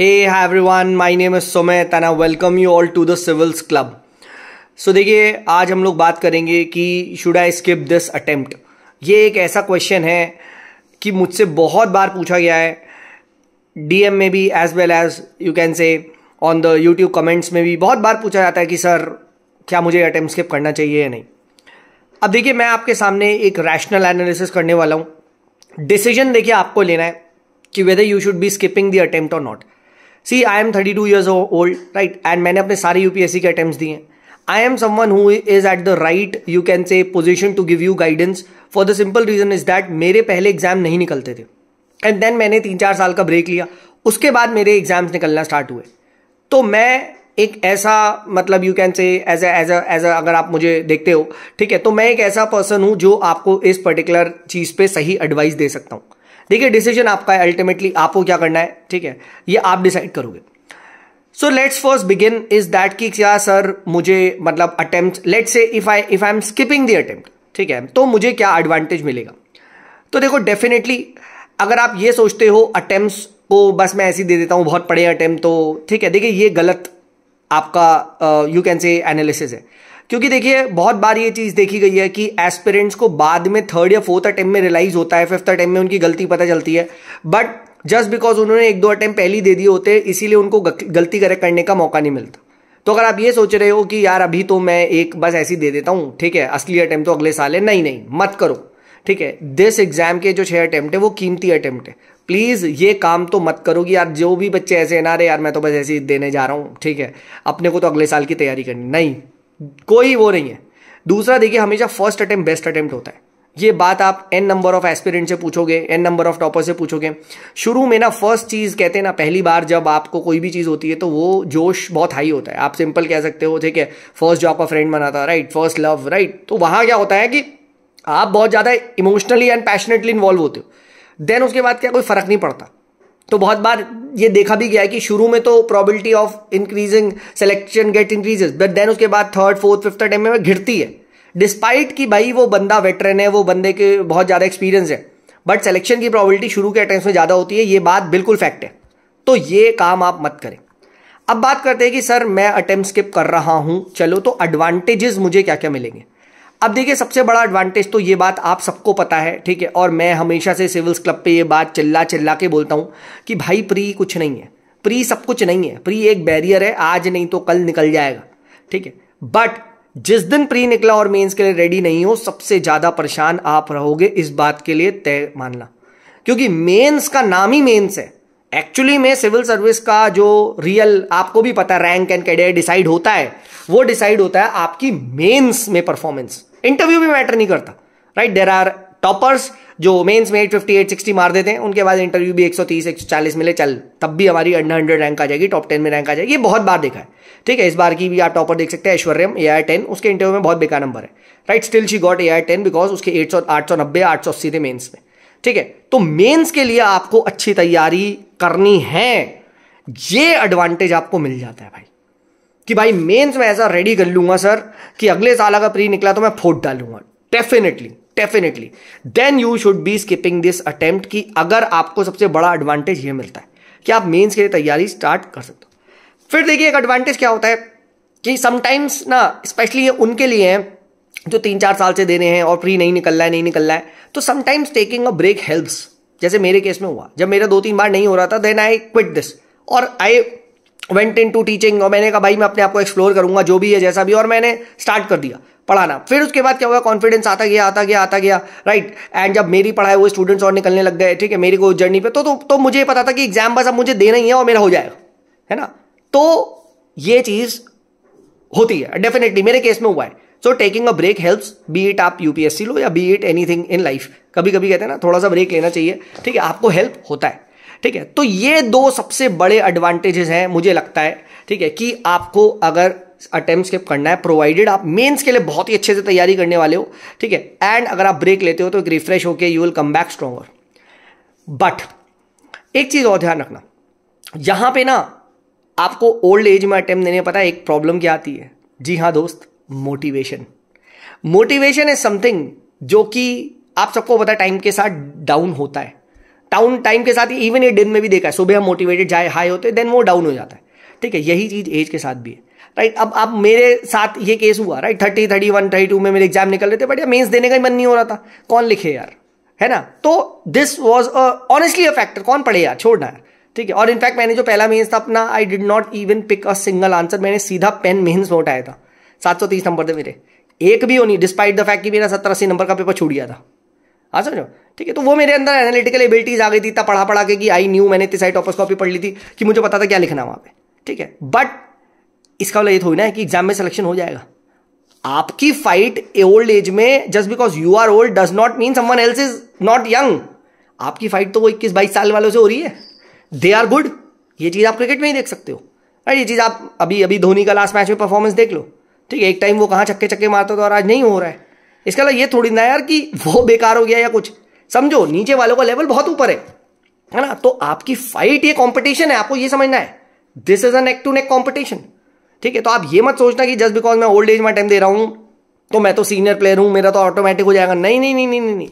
Hey everyone, my name is Sumit and I welcome you all to the Civils Club. So देखिए आज हम लोग बात करेंगे कि should I skip this attempt. ये एक ऐसा क्वेश्चन है कि मुझसे बहुत बार पूछा गया है, डीएम में भी as well as you can say on the YouTube comments में भी बहुत बार पूछा जाता है कि सर क्या मुझे अटेम्प्ट स्किप करना चाहिए या नहीं। अब देखिए मैं आपके सामने एक रैशनल एनालिसिस करने वाला हूँ। डिसीजन देखिए आपको लेना है कि whether you should be skipping the attempt और not. See I am 32 years old, right, and मैंने अपने सारे यूपीएससी के अटेम्प्ट्स दिए हैं। I am someone who is at the right you can say position to give you guidance for the simple reason is that मेरे पहले exam नहीं निकलते थे एंड देन मैंने 3-4 साल का ब्रेक लिया, उसके बाद मेरे एग्जाम्स निकलना स्टार्ट हुए। तो मैं एक ऐसा मतलब यू कैन से एज अगर आप मुझे देखते हो, ठीक है, तो मैं एक ऐसा पर्सन हूं जो आपको इस पर्टिकुलर चीज पे सही एडवाइस दे सकता हूं। देखिए डिसीजन आपका है, अल्टीमेटली आपको क्या करना है, ठीक है, ये आप डिसाइड करोगे। So let's first begin is that कि क्या सर मुझे मतलब attempt, let's say if I am skipping the attempt, ठीक है, तो मुझे क्या एडवांटेज मिलेगा। तो देखो डेफिनेटली अगर आप ये सोचते हो अटेम्प्ट्स को बस मैं ऐसे ही दे देता हूं, बहुत पड़े अटेम्प्ट तो ठीक है, देखिए ये गलत आपका यू कैन से एनालिसिस है। क्योंकि देखिए बहुत बार ये चीज देखी गई है कि एस्पिरेंट्स को बाद में 3rd या 4th अटेम्प्ट में रियलाइज होता है, 5th अटेम्प्ट में उनकी गलती पता चलती है, बट जस्ट बिकॉज उन्होंने 1-2 अटेम्प्ट पहले ही दे दिए होते हैं इसीलिए उनको गलती करेक्ट करने का मौका नहीं मिलता। तो अगर आप ये सोच रहे हो कि यार अभी तो मैं एक बस ऐसे ही दे देता हूं, ठीक है, असली अटेम्प्ट तो अगले साल है, नहीं मत करो, ठीक है। दिस एग्जाम के जो 6 अटेम्प्ट है वो कीमती अटेम्प्ट है, प्लीज ये काम तो मत करो कि यार जो भी बच्चे ऐसे है ना, रे यार मैं तो बस ऐसे ही देने जा रहा हूं, ठीक है, अपने को तो अगले साल की तैयारी करनी, नहीं, कोई वो नहीं है। दूसरा देखिए हमेशा फर्स्ट अटेम्प्ट बेस्ट अटेम्प्ट होता है। ये बात आप n नंबर ऑफ एस्पिरेंट से पूछोगे, n नंबर ऑफ टॉपर से पूछोगे। शुरू में ना फर्स्ट चीज कहते हैं ना, पहली बार जब आपको कोई भी चीज होती है तो वो जोश बहुत हाई होता है। आप सिंपल कह सकते हो, ठीक है, फर्स्ट जो आपका फ्रेंड बना था, राइट, फर्स्ट लव, राइट, तो वहां क्या होता है कि आप बहुत ज्यादा इमोशनली एंड पैशनेटली इन्वॉल्व होते हो। देन उसके बाद क्या कोई फर्क नहीं पड़ता। तो बहुत बार ये देखा भी गया है कि शुरू में तो probability of increasing selection get increases, but then उसके बाद 3rd, 4th, 5th अटेम्प्ट में घिरती है। डिस्पाइट कि भाई वो बंदा वेटरन है, वो बंदे के बहुत ज्यादा एक्सपीरियंस है, बट सिलेक्शन की प्रोबेबिलिटी शुरू के अटेम्प्ट में ज्यादा होती है, ये बात बिल्कुल फैक्ट है। तो ये काम आप मत करें। अब बात करते हैं कि सर मैं अटेम्प्ट स्किप कर रहा हूं, चलो तो एडवांटेजेस मुझे क्या क्या मिलेंगे। अब देखिए सबसे बड़ा एडवांटेज तो ये बात आप सबको पता है, ठीक है, और मैं हमेशा से सिविल्स क्लब पे ये बात चिल्ला के बोलता हूं कि भाई प्री कुछ नहीं है, प्री सब कुछ नहीं है, प्री एक बैरियर है, आज नहीं तो कल निकल जाएगा, ठीक है। बट जिस दिन प्री निकला और मेंस के लिए रेडी नहीं हो, सबसे ज्यादा परेशान आप रहोगे, इस बात के लिए तय मानना। क्योंकि मेंस का नाम ही मेंस है। एक्चुअली में सिविल सर्विस का जो रियल आपको भी पता रैंक एंड कैडर डिसाइड होता है, वो डिसाइड होता है आपकी मेंस में परफॉर्मेंस। इंटरव्यू भी मैटर नहीं करता, राइट। देयर आर टॉपर्स जो मेंस में 850, 860 मार देते हैं, उनके बाद इंटरव्यू भी 130, 140 मिले, चल तब भी हमारी अंडर 100 रैंक आ जाएगी, टॉप 10 में रैंक आ जाएगी। ये बहुत बार देखा है, ठीक है। इस बार की भी आप टॉपर देख सकते हैं, ऐश्वर्यम AR 10, उसके इंटरव्यू में बहुत बेकार नंबर है, right, still she got AR 10 because उसके 890, 880 थे मेन्स में, ठीक है। तो मेंस के लिए आपको अच्छी तैयारी करनी है, ये एडवांटेज आपको मिल जाता है भाई, कि भाई मेंस में ऐसा रेडी कर लूंगा सर कि अगले साल अगर प्री निकला तो मैं फोड़ डालूंगा, definitely then you should be skipping this attempt. कि अगर आपको सबसे बड़ा एडवांटेज ये मिलता है कि आप मेंस के लिए तैयारी स्टार्ट कर सकते हो। फिर देखिए एक एडवांटेज क्या होता है कि समटाइम्स ना, स्पेशली ये उनके लिए है जो 3-4 साल से दे रहे हैं और प्री नहीं निकल रहा है, तो sometimes taking a break helps. जैसे मेरे केस में हुआ, जब मेरा 2-3 बार नहीं हो रहा था, देन आई क्विट दिस और आई वेंट इनटू टीचिंग, और मैंने कहा भाई मैं अपने आप को एक्सप्लोर करूंगा जो भी है जैसा भी, और मैंने स्टार्ट कर दिया पढ़ाना। फिर उसके बाद क्या हुआ, कॉन्फिडेंस आता गया, राइट। एंड जब मेरी पढ़ाई हुई, स्टूडेंट्स और निकलने लग गए, ठीक है, मेरी को जर्नी पे, तो मुझे पता था कि एग्जाम बस अब मुझे देना ही है और मेरा हो जाएगा, है ना। तो ये चीज होती है, डेफिनेटली मेरे केस में हुआ है। So taking a break helps, be it आप यूपीएससी लो या be it anything in life, कभी कभी कहते हैं ना थोड़ा सा ब्रेक लेना चाहिए, ठीक है, आपको हेल्प होता है, ठीक है। तो ये 2 सबसे बड़े एडवांटेजेस हैं मुझे लगता है, ठीक है, कि आपको अगर अटेम्प्ट स्किप करना है, प्रोवाइडेड आप मेंस के लिए बहुत ही अच्छे से तैयारी करने वाले हो, ठीक है, एंड अगर आप ब्रेक लेते हो तो एक रिफ्रेश होके you will come back stronger. But एक चीज और ध्यान रखना, यहां पे ना आपको ओल्ड एज में अटेम्प्ट देने, पता है एक प्रॉब्लम क्या आती है, जी हाँ दोस्त, मोटिवेशन इज समथिंग जो कि आप सबको पता है टाइम के साथ डाउन होता है। टाइम के साथ ही इवन ये दिन में भी देखा है, सुबह हम मोटिवेटेड जाए हाई होते हैं, देन वो डाउन हो जाता है, ठीक है। यही चीज एज के साथ भी है, राइट। अब मेरे साथ ये केस हुआ, राइट, 30, 31, 32 में मेरे एग्जाम निकल रहे थे, बट यार मेंस देने का ही मन नहीं हो रहा था, कौन लिखे यार, है ना। तो this was honestly a factor, कौन पढ़े यार, छोड़ना यार, ठीक है। और इनफैक्ट मैंने जो पहला मेंस था अपना, I did not even pick a single answer, मैंने सीधा पेन मेंस में उठाया था। 730 नंबर थे मेरे, एक भी हो नहीं, डिस्पाइट द फैक्ट कि मेरा 70-80 नंबर का पेपर छूट गया था। हाँ समझो, ठीक है। तो वो मेरे अंदर एनालिटिकल एबिलिटीज आ गई थी, इतना पढ़ा के कि आई न्यू, मैंने इतनी सारी टॉपर्स कॉपी पढ़ ली थी कि मुझे पता था क्या लिखना वहां पे, ठीक है। बट इसका मतलब ये थोड़ी ना है कि एग्जाम में सिलेक्शन हो जाएगा। आपकी फाइट ओल्ड एज में, just because you are old does not mean someone else is not young. आपकी फाइट तो वो 21-22 साल वालों से हो रही है, दे आर गुड। ये चीज आप क्रिकेट में ही देख सकते हो, राइट। ये चीज आप अभी धोनी का लास्ट मैच में परफॉर्मेंस देख लो, ठीक है। एक टाइम वो कहां चक्के मारता था और आज नहीं हो रहा है। इसका मतलब ये थोड़ी ना यार कि वो बेकार हो गया या कुछ, समझो नीचे वालों का लेवल बहुत ऊपर है ना। तो आपकी फाइट ये कंपटीशन है, आपको ये समझना है, this is a neck to neck competition, ठीक है। तो आप ये मत सोचना कि जस्ट बिकॉज मैं ओल्ड एज में अटेम्प्ट दे रहा हूं तो मैं तो सीनियर प्लेयर हूं, मेरा तो ऑटोमेटिक हो जाएगा। नहीं नहीं नहीं नहीं नहीं,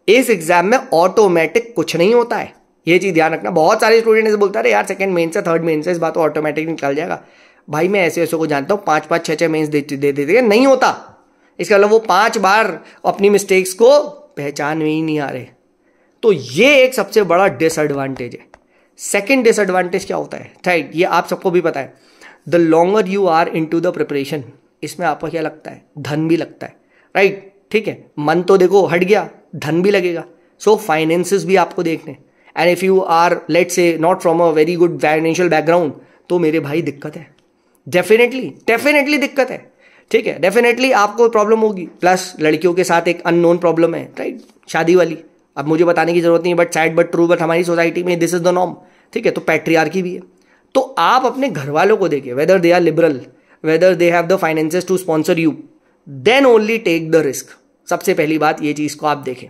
इस एग्जाम में ऑटोमेटिक कुछ नहीं होता है, ये चीज ध्यान रखना। बहुत सारे स्टूडेंट ऐसे बोलते हैं यार सेकंड मेन से थर्ड मेन से इस बात ऑटोमेटिक निकल जाएगा। भाई मैं ऐसे को जानता हूं 5-5, 6-6 मेंस दे देते, नहीं होता। इसका मतलब वो 5 बार अपनी मिस्टेक्स को पहचान में ही नहीं आ रहे। तो ये एक सबसे बड़ा डिसएडवांटेज है। सेकंड डिसएडवांटेज क्या होता है, राइट, ये आप सबको भी पता है, the longer you are into the preparation, इसमें आपको क्या लगता है, धन भी लगता है, राइट, ठीक है। मन तो देखो हट गया, धन भी लगेगा। सो फाइनेंसेस भी आपको देखने, and if you are let's say not from a very good financial background, तो मेरे भाई दिक्कत है, डेफिनेटली दिक्कत है, ठीक है। डेफिनेटली आपको प्रॉब्लम होगी। प्लस लड़कियों के साथ एक अननोन प्रॉब्लम है, राइट, शादी वाली। अब मुझे बताने की जरूरत नहीं, but sad but true, but हमारी सोसाइटी में दिस इज द नॉर्म, ठीक है। तो पैट्रियार्की भी है। तो आप अपने घर वालों को देखिए, whether they are liberal, whether they have the finances to sponsor you, then only take the risk. सबसे पहली बात ये चीज को आप देखें,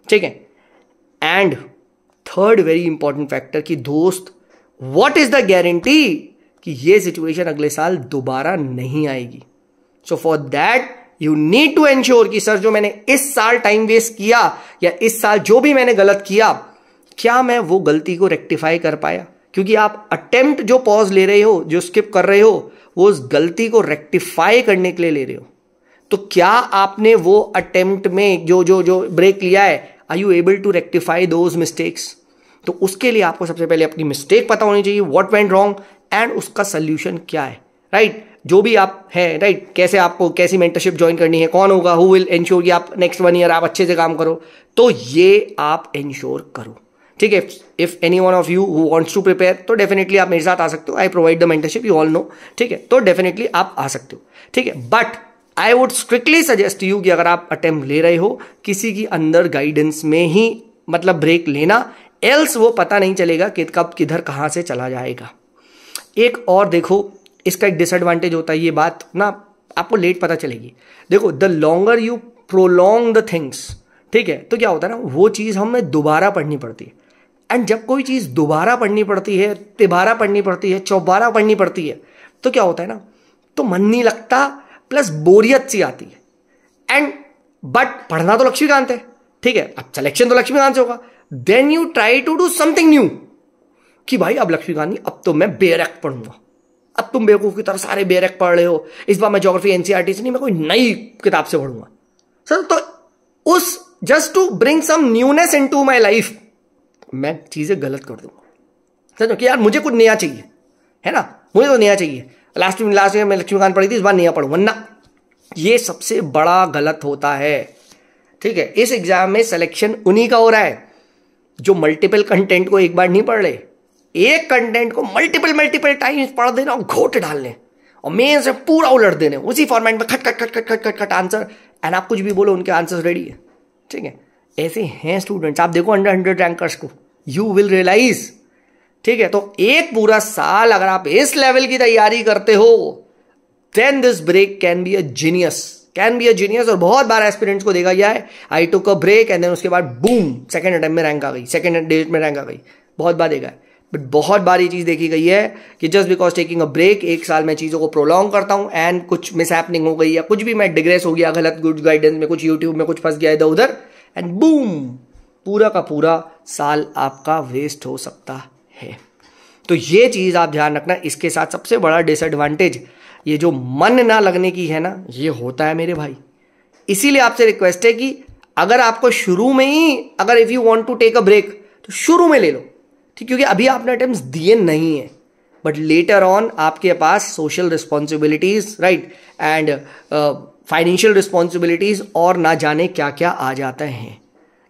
ठीक है। And third very important factor कि दोस्त, व्हाट इज द गारंटी कि ये सिचुएशन अगले साल दोबारा नहीं आएगी। So for that you need to ensure कि सर जो मैंने इस साल टाइम वेस्ट किया या इस साल जो भी मैंने गलत किया, क्या मैं वो गलती को रेक्टिफाई कर पाया। क्योंकि आप अटेम्प्ट जो पॉज ले रहे हो, जो स्किप कर रहे हो, वो उस गलती को रेक्टिफाई करने के लिए ले रहे हो। तो क्या आपने वो अटेम्प्ट में जो ब्रेक लिया है, are you able to rectify those mistakes. तो उसके लिए आपको सबसे पहले अपनी मिस्टेक पता होनी चाहिए, व्हाट वेंट रॉन्ग, एंड उसका सोल्यूशन क्या है, राइट। जो भी आप है, राइट, कैसे आपको कैसी मेंटरशिप ज्वाइन करनी है, कौन होगा, हु विल एंश्योर कि आप नेक्स्ट 1 ईयर आप अच्छे से काम करो, तो ये आप एंश्योर करो, ठीक है। If any one of you who wants to prepare, तो डेफिनेटली आप मेरे साथ आ सकते हो, I provide the mentorship, you all know, ठीक है। तो डेफिनेटली आप आ सकते हो, ठीक है। But I would strictly suggest you कि अगर आप अटेम्प्ट ले रहे हो, किसी की अंदर गाइडेंस में ही मतलब ब्रेक लेना, एल्स वो पता नहीं चलेगा कि कब किधर कहां से चला जाएगा। एक और देखो, इसका एक डिसएडवांटेज होता है, ये बात ना आपको लेट पता चलेगी। देखो, the longer you prolong the things, ठीक है, तो क्या होता है ना, वो चीज हमें दोबारा पढ़नी पड़ती है। एंड जब कोई चीज दोबारा पढ़नी पड़ती है, तिबारा पढ़नी पड़ती है, चौबारा पढ़नी पड़ती है, तो क्या होता है ना, तो मन नहीं लगता, प्लस बोरियत सी आती है। एंड बट पढ़ना तो लक्ष्मीकांत है, ठीक है, अब सिलेक्शन तो लक्ष्मीकांत से होगा। Then you try to do something new कि भाई अब लक्ष्मीकांत नहीं, अब तो मैं बेरक पढ़ूंगा। अब तुम बेवकूफ की तरह सारे बेरक पढ़ रहे हो, इस बार मैं ज्योग्राफी एनसीईआरटी से नहीं, मैं कोई नई किताब से पढ़ूंगा सर। तो उस just to bring some newness into my life मैं चीजें गलत कर दूंगा, समझो कि यार मुझे कुछ नया चाहिए, है ना, मुझे तो नया चाहिए। लास्ट ईयर मैं लक्ष्मीकांत पढ़ी थी, इस बार नया पढ़ूंगा ना, ये सबसे बड़ा गलत होता है, ठीक है। इस एग्जाम में सिलेक्शन उन्हीं का हो रहा है जो मल्टीपल कंटेंट को एक बार नहीं पढ़ रहे, एक कंटेंट को मल्टीपल टाइम्स पढ़ देना और घोट डालने और मेन से पूरा उलट देने, उसी फॉर्मेट में खट खट खट खट खट खट खट आंसर, एंड आप कुछ भी बोलो उनके आंसर्स रेडी है, ठीक है। ऐसे हैं स्टूडेंट्स, आप देखो अंडर 100 रैंकर्स को, यू विल रियलाइज, ठीक है। तो एक पूरा साल अगर आप इस लेवल की तैयारी करते हो, then this break can be a genius, और बहुत बार एस्पिरेंट्स को देखा गया है, I took a break and then उसके बाद बूम सेकंड अटेम्प्ट में रैंक आ गई, सेकंड डेट में रैंक आ गई, बहुत बार देखा है। बट बहुत बार ये चीज देखी गई है कि just because taking a break, एक साल मैं चीजों को प्रोलॉन्ग करता हूं एंड कुछ मिस हैपनिंग हो गई या कुछ भी मैं डिग्रेस हो गया गलत गुड गाइडेंस में, कुछ यूट्यूब में कुछ फंस गया इधर उधर, एंड बूम पूरा का पूरा साल आपका वेस्ट हो सकता है। तो ये चीज़ आप ध्यान रखना। इसके साथ सबसे बड़ा डिसएडवांटेज ये जो मन ना लगने की है ना, ये होता है मेरे भाई। इसीलिए आपसे रिक्वेस्ट है कि अगर आपको शुरू में ही, अगर if you want to take a break तो शुरू में ले लो, ठीक, क्योंकि अभी आपने अटेम्प्ट्स दिए नहीं है, बट लेटर ऑन आपके पास social responsibilities, right, and financial responsibilities और ना जाने क्या क्या आ जाते हैं,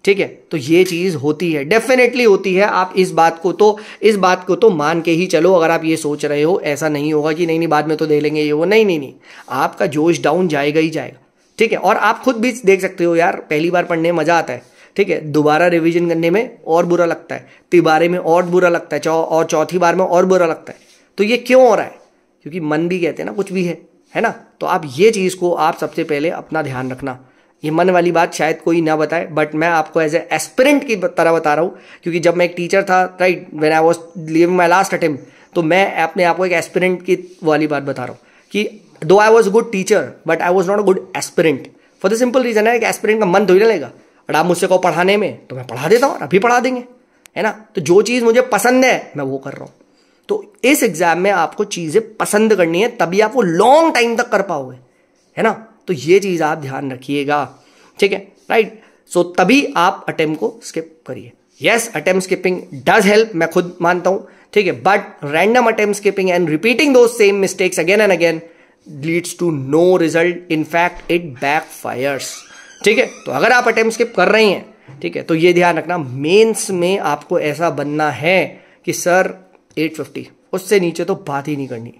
ठीक है। तो ये चीज़ होती है, डेफिनेटली होती है। आप इस बात को तो मान के ही चलो। अगर आप ये सोच रहे हो, ऐसा नहीं होगा कि नहीं बाद में तो दे लेंगे ये वो, नहीं, आपका जोश डाउन जाएगा ही जाएगा, ठीक है। और आप खुद भी देख सकते हो यार, पहली बार पढ़ने में मज़ा आता है, ठीक है, दोबारा रिवीजन करने में और बुरा लगता है, तिबारे में और बुरा लगता है, और चौथी बार में और बुरा लगता है। तो ये क्यों हो रहा है? क्योंकि मन भी कहते हैं ना कुछ भी है ना। तो आप ये चीज़ को आप सबसे पहले अपना ध्यान रखना। ये मन वाली बात शायद कोई ना बताए, बट मैं आपको एज ए एस्पिरेंट की तरह बता रहा हूँ, क्योंकि जब मैं एक टीचर था, right, when I was living my last attempt, तो मैं अपने आप को एक एस्पिरेंट की वाली बात बता रहा हूँ कि though I was good teacher but I was not a good aspirant, for the simple reason है कि एस्पिरेंट का मन थोड़ी ना लेगा। और आप मुझसे कहो पढ़ाने में, तो मैं पढ़ा देता हूँ, अभी पढ़ा देंगे, है ना। तो जो चीज़ मुझे पसंद है मैं वो कर रहा हूँ। तो इस एग्जाम में आपको चीज़ें पसंद करनी है, तभी आप वो लॉन्ग टाइम तक कर पाओगे, है ना। तो ये चीज़ आप ध्यान रखिएगा, ठीक है, राइट। सो तभी आप अटेम्प्ट को स्किप करिए। Yes, attempt skipping does help, मैं खुद मानता हूँ, ठीक है, but random attempt skipping and repeating those same mistakes again and again leads to no result, in fact it backfires, ठीक है। तो अगर आप अटेम्प्ट स्किप कर रहे हैं, ठीक है, तो ये ध्यान रखना, मेंस में आपको ऐसा बनना है कि सर 850, उससे नीचे तो बात ही नहीं करनी,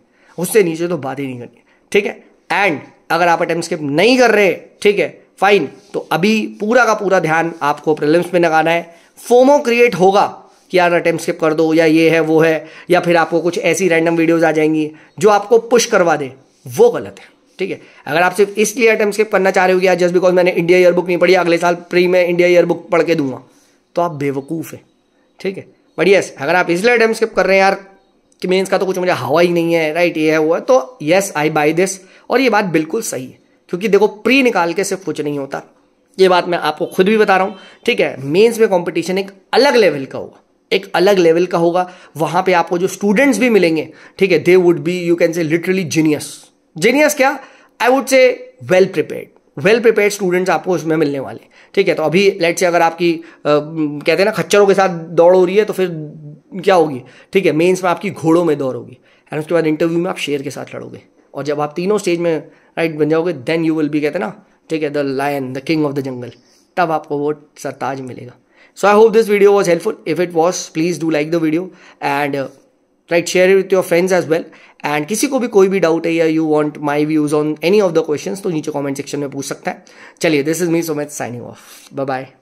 ठीक है। एंड अगर आप अटेम्प्ट स्किप नहीं कर रहे, ठीक है, फाइन, तो अभी पूरा का पूरा ध्यान आपको प्रीलिम्स में लगाना है। फोमो क्रिएट होगा कि यार अटेम्प्ट स्किप कर दो, या ये है वो है, या फिर आपको कुछ ऐसी रैंडम वीडियोस आ जाएंगी जो आपको पुश करवा दे, वो गलत है, ठीक है। अगर आप सिर्फ इसलिए अटेम्प्ट स्किप करना चाह रहे हो कि यार जस्ट बिकॉज मैंने इंडिया ईयर बुक नहीं पढ़ी, अगले साल प्री में इंडिया ईयर बुक पढ़ के दूंगा, तो आप बेवकूफ़ है, ठीक है। बट यस, अगर आप इसलिए अटेम्प्ट स्किप कर रहे हैं यार कि मेंस का तो कुछ मुझे हवा ही नहीं है, राइट, ये है वो है, तो यस आई बाय दिस, और ये बात बिल्कुल सही है, क्योंकि देखो प्री निकाल के सिर्फ कुछ नहीं होता, ये बात मैं आपको खुद भी बता रहा हूँ, ठीक है। मेंस में कंपटीशन एक अलग लेवल का होगा, वहां पे आपको जो स्टूडेंट्स भी मिलेंगे, ठीक है, they would be, you can say literally genius क्या, I would say well prepared students आपको उसमें मिलने वाले, ठीक है। तो अभी लेट्स से अगर आपकी कहते हैं ना खच्चरों के साथ दौड़ हो रही है, तो फिर क्या होगी, ठीक है, मेंस में आपकी घोड़ों में दौड़ होगी, एंड उसके बाद इंटरव्यू में आप शेर के साथ लड़ोगे, और जब आप तीनों स्टेज में राइट बन जाओगे, देन यू विल बी, कहते हैं ना, ठीक है, the lion, the king of the jungle, तब आपको वो सरताज मिलेगा। So I hope this video was helpful. If it was, please do like the video and right share it with your friends as well. And किसी को भी कोई भी डाउट है या you want my views on any of the questions, तो नीचे comment section में पूछ सकता है। चलिए, this is me Sumit signing off, bye bye.